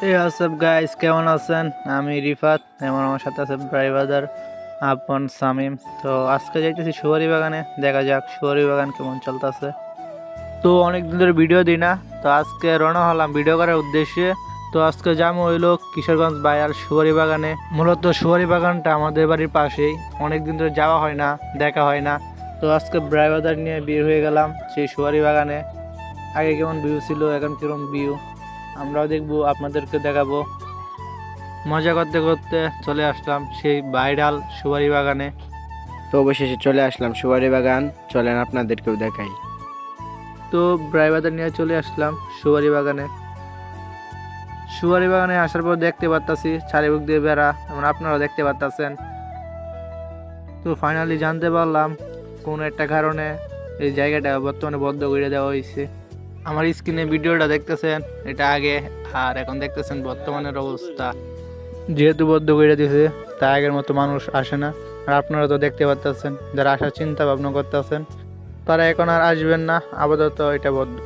WhatsApp guys, কেমন আছেন? আমি রিফাত, এবং আমার সাথে আছে ড্রাইভার আপন সামিম। তো আজকে যাইতেছি সুয়ারি বাগানে, দেখা যাক সুয়ারি বাগান কেমন চলতেছে। তো অনেক দিন ধরে ভিডিও দিই না, তো আজকে রওনা হলাম ভিডিও করার উদ্দেশ্যে। তো আজকে যাবো হইলো কিশোরগঞ্জ বাজার সুয়ারি বাগানে। মূলত সুয়ারি বাগানটা আমাদের বাড়ির পাশেই, অনেক দিন ধরে যাওয়া হয় না, দেখা হয় না। তো আজকে ড্রাইভার নিয়ে বের হয়ে গেলাম সেই সুয়ারি বাগানে। আগে কেমন ভিউ ছিল, এখন কিরকম ভিউ আমরাও দেখবো, আপনাদেরকে দেখাবো। মজা করতে করতে চলে আসলাম সেই ভাইরাল সুপারি বাগানে। তো অবশেষে চলে আসলাম সুপারি বাগান। চলেন আপনাদেরকেও দেখাই। তো ড্রাইভারদের নিয়ে চলে আসলাম সুপারি বাগানে। সুপারি বাগানে আসার পর দেখতে পারতাছি চারিদিক দিয়ে বেড়া, এবং আপনারাও দেখতে পারতাছেন। তো ফাইনালি জানতে পারলাম কোন একটা কারণে এই জায়গাটা বর্তমানে বন্ধ করে দেওয়া হয়েছে। আমার স্ক্রিনে ভিডিওটা দেখতেছেন, এটা আগে, আর এখন দেখতেছেন বর্তমানের অবস্থা। যেহেতু বদ্ধ করে দিয়েছে, তা আগের মতো মানুষ আসে না। আর আপনারা তো দেখতে পাচ্ছেন, যারা আসার চিন্তা ভাবনা করতেছেন তারা এখন আর আসবেন না, আপাতত এটা বদ্ধ।